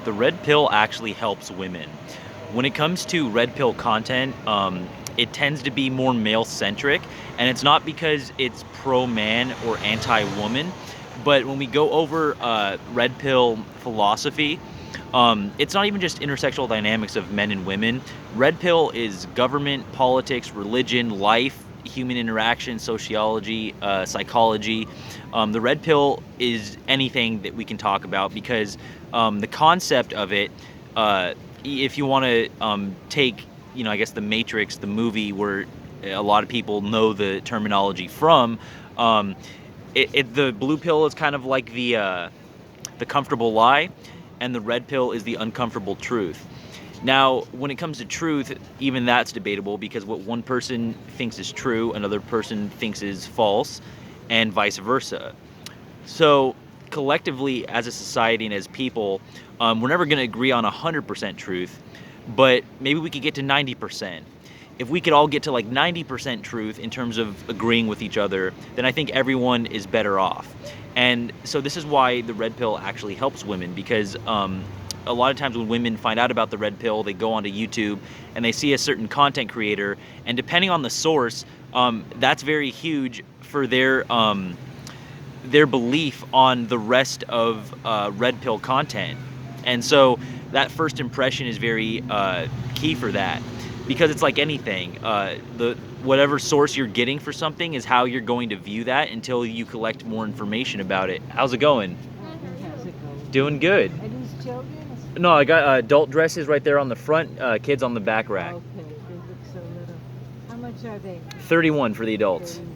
The red pill actually helps women. When it comes to red pill content, it tends to be more male centric, and it's not because it's pro man or anti woman. But when we go over red pill philosophy, it's not even just intersexual dynamics of men and women. Red pill is government, politics, religion, life, human interaction, sociology, psychology. The red pill is anything that we can talk about because the concept of it, if you want to take, I guess the Matrix, the movie where a lot of people know the terminology from, um, the blue pill is kind of like the comfortable lie, and the red pill is the uncomfortable truth. Now, when it comes to truth, even that's debatable because what one person thinks is true, another person thinks is false, and vice versa. So, collectively, as a society and as people, we're never going to agree on 100% truth, but maybe we could get to 90%. If we could all get to like 90% truth in terms of agreeing with each other, then I think everyone is better off. And so this is why the red pill actually helps women because a lot of times when women find out about the red pill, they go onto YouTube and they see a certain content creator, and depending on the source, that's very huge for their belief on the rest of red pill content. And so that first impression is very key for that because it's like anything. The whatever source you're getting for something is how you're going to view that until you collect more information about it. How's it going? How's it going? Doing good. Are these children? No, I got adult dresses right there on the front, kids on the back rack. Okay, they look so little. How much are they? 31 for the adults. 31,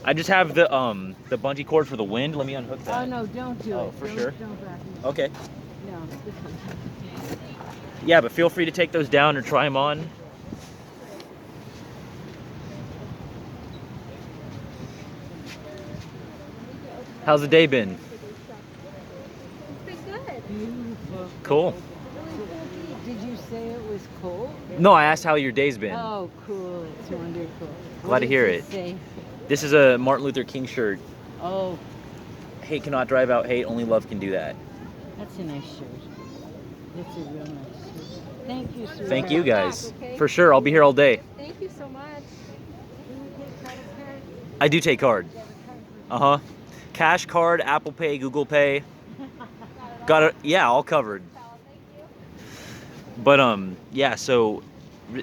I just have the bungee cord for the wind. Let me unhook okay. that. Oh no, don't do Oh, it. for Don't, sure. Don't wrap me. Okay. No, this one. Yeah, but feel free to take those down or try them on. How's the day been? Pretty good. Beautiful. Cool. Did you say it was cold? No, I asked how your day's been. Oh, cool. It's wonderful. Glad What to does hear it it. say? This is a Martin Luther King shirt. Oh, Hate cannot drive out hate, only love can do that. that's a nice shirt. That's a real nice shirt. Thank you, sir. Thank you guys. Okay. For sure, I'll be here all day. Thank you so much. I do take card. Uh-huh. Cash card, Apple Pay, Google Pay. Got it. Yeah, all covered. But yeah, so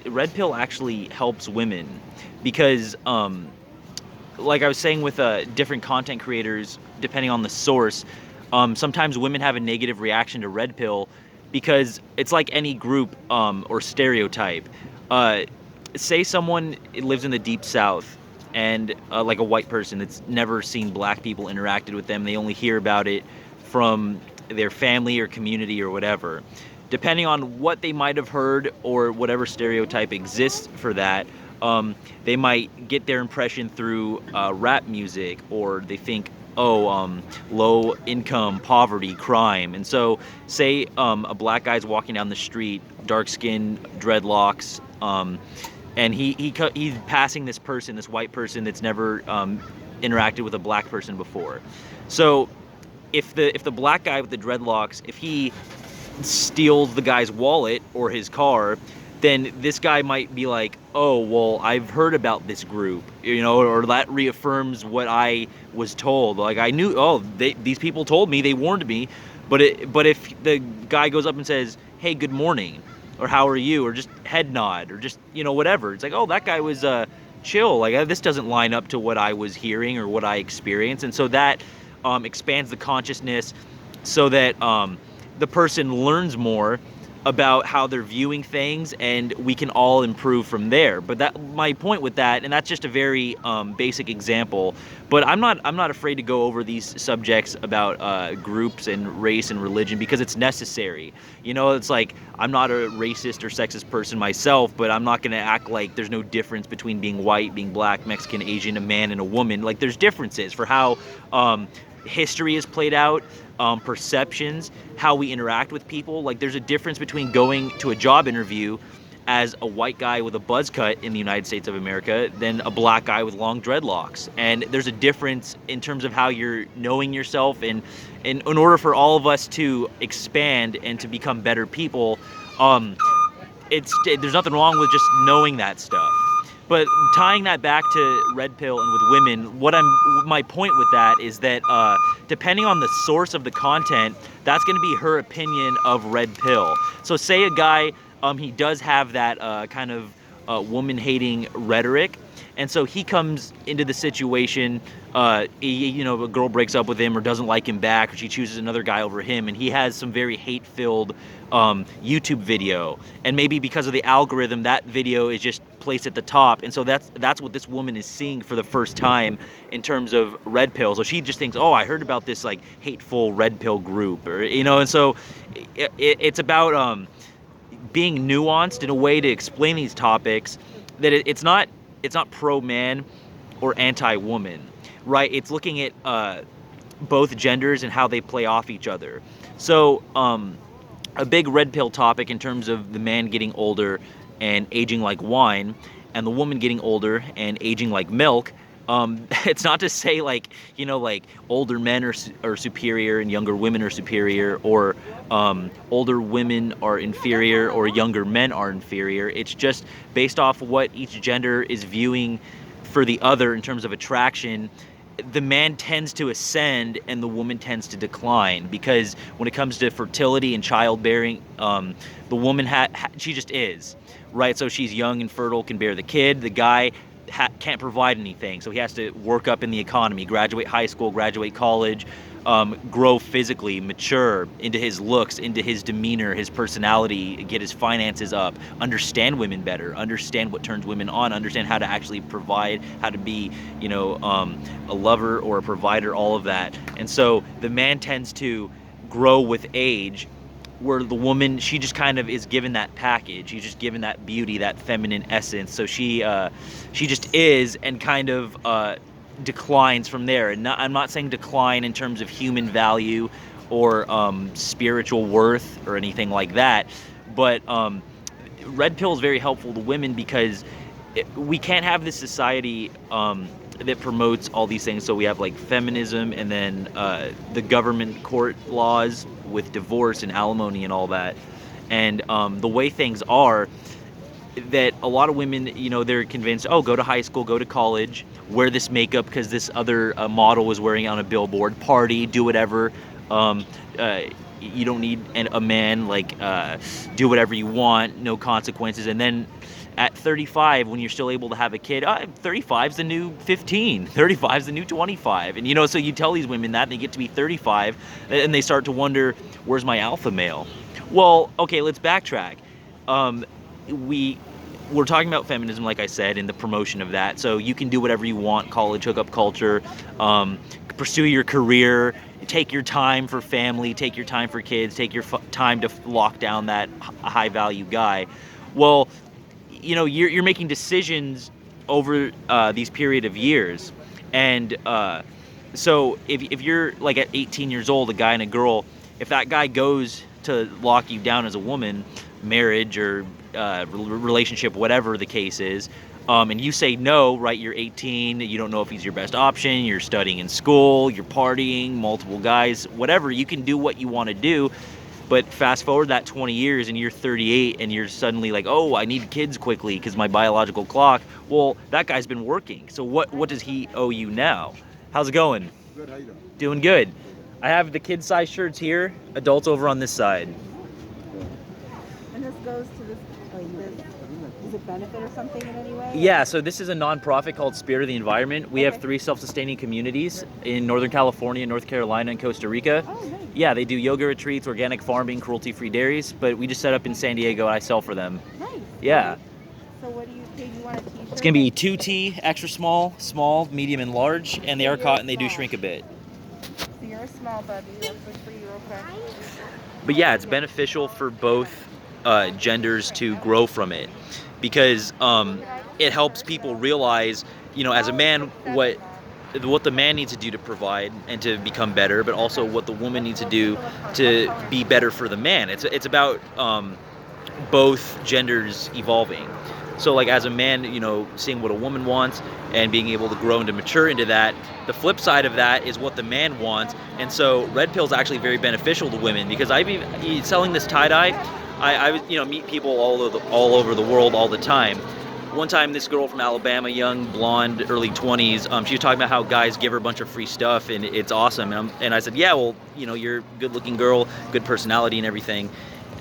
red pill actually helps women because like I was saying with different content creators, depending on the source, sometimes women have a negative reaction to red pill because it's like any group or stereotype. Say someone lives in the deep south and like a white person that's never seen black people interacted with them, they only hear about it from their family or community or whatever. Depending on what they might have heard or whatever stereotype exists for that, they might get their impression through rap music, or they think, oh, low income, poverty, crime. And so, say a black guy's walking down the street, dark skin, dreadlocks, and he's passing this person, this white person that's never interacted with a black person before. So, if the black guy with the dreadlocks, if he steals the guy's wallet or his car, then this guy might be like, oh, well, I've heard about this group, or that reaffirms what I was told. Like, I knew, oh, these people told me, they warned me. But if the guy goes up and says, hey, good morning, or how are you, or just head nod, or just, whatever, it's like, oh, that guy was chill. Like, this doesn't line up to what I was hearing or what I experienced. And so that expands the consciousness so that the person learns more about how they're viewing things, and we can all improve from there. But that my point with that, and that's just a very basic example. But I'm not afraid to go over these subjects about groups and race and religion because it's necessary. It's like I'm not a racist or sexist person myself, but I'm not going to act like there's no difference between being white, being black, Mexican, Asian, a man and a woman. Like there's differences for how history is played out, perceptions, how we interact with people. Like there's a difference between going to a job interview as a white guy with a buzz cut in the United States of America than a black guy with long dreadlocks. And there's a difference in terms of how you're knowing yourself. And in order for all of us to expand and to become better people, there's nothing wrong with just knowing that stuff. But tying that back to red pill and with women, my point with that is that depending on the source of the content, that's going to be her opinion of red pill. So say a guy, he does have that kind of woman-hating rhetoric, and so he comes into the situation, a girl breaks up with him or doesn't like him back, or she chooses another guy over him, and he has some very hate-filled YouTube video, and maybe because of the algorithm, that video is just placed at the top, and so that's what this woman is seeing for the first time in terms of red pill. So she just thinks, oh, I heard about this like hateful red pill group, or and so it's about being nuanced in a way to explain these topics that it's not pro-man or anti-woman, right? It's looking at both genders and how they play off each other. So a big red pill topic in terms of the man getting older and aging like wine, and the woman getting older and aging like milk. It's not to say like older men are superior and younger women are superior, or older women are inferior or younger men are inferior. It's just based off what each gender is viewing for the other in terms of attraction. The man tends to ascend and the woman tends to decline, because when it comes to fertility and childbearing, the woman she just is, right? So she's young and fertile, can bear the kid. The guy can't provide anything, so he has to work up in the economy, graduate high school, graduate college, grow physically, mature into his looks, into his demeanor, his personality, get his finances up, understand women better, understand what turns women on, understand how to actually provide, how to be, a lover or a provider, all of that. And so the man tends to grow with age, where the woman, she just kind of is given that package. She's just given that beauty, that feminine essence. So she just is, and kind of declines from there. And I'm not saying decline in terms of human value or spiritual worth or anything like that, but red pill is very helpful to women, because we can't have this society that promotes all these things. So we have like feminism, and then the government court laws with divorce and alimony and all that. And the way things are, that a lot of women, they're convinced, oh, go to high school, go to college, wear this makeup because this other model was wearing it on a billboard, party, do whatever. You don't need a man, do whatever you want, no consequences. And then at 35, when you're still able to have a kid, 35 is the new 15, 35 is the new 25. And, so you tell these women that, and they get to be 35, and they start to wonder, where's my alpha male? Well, okay, let's backtrack. We're talking about feminism, like I said, and the promotion of that. So you can do whatever you want, college, hookup culture, pursue your career, take your time for family, take your time for kids, take your time to lock down that high-value guy. Well, you're making decisions over these period of years. And so if you're like at 18 years old, a guy and a girl, if that guy goes to lock you down as a woman, marriage or relationship, whatever the case is, and you say no, right? You're 18, you don't know if he's your best option, you're studying in school, you're partying, multiple guys, whatever, you can do what you want to do. But fast forward that 20 years and you're 38 and you're suddenly like, oh, I need kids quickly because my biological clock. Well, that guy's been working. So what does he owe you now? How's it going? Good, how you doing? Doing good. I have the kid size shirts here, adults over on this side. And this goes to this, does it benefit or something in any way? Yeah, so this is a nonprofit called Spirit of the Environment. We have 3 self-sustaining communities in Northern California, North Carolina, and Costa Rica. Oh, nice. Yeah, they do yoga retreats, organic farming, cruelty-free dairies, but we just set up in San Diego and I sell for them. Nice. Yeah. So what do you want a t-shirt? It's gonna be 2T, extra small, medium, and large, and they are cotton, they do shrink a bit. So you're a small baby, that's good for you real quick. But yeah, it's beneficial for both genders to grow from it, because it helps people realize, as a man, what the man needs to do to provide and to become better, but also what the woman needs to do to be better for the man. It's about both genders evolving. So like as a man, seeing what a woman wants and being able to grow and to mature into that. The flip side of that is what the man wants. And so red pill is actually very beneficial to women, because I've been selling this tie-dye. I meet people all over the world all the time. One time, this girl from Alabama, young, blonde, early 20s, she was talking about how guys give her a bunch of free stuff, and it's awesome. And I said, yeah, well, you're a good-looking girl, good personality and everything,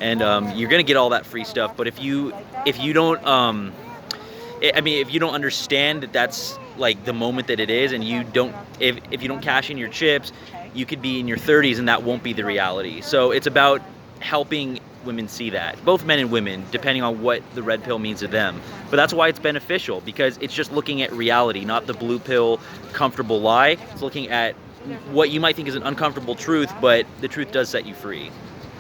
and you're gonna get all that free stuff. But if you don't, if you don't understand that that's like the moment that it is, and if you don't cash in your chips, you could be in your 30s and that won't be the reality. So it's about helping women see that, both men and women, depending on what the red pill means to them. But that's why it's beneficial, because it's just looking at reality, not the blue pill comfortable lie. It's looking at what you might think is an uncomfortable truth, but the truth does set you free.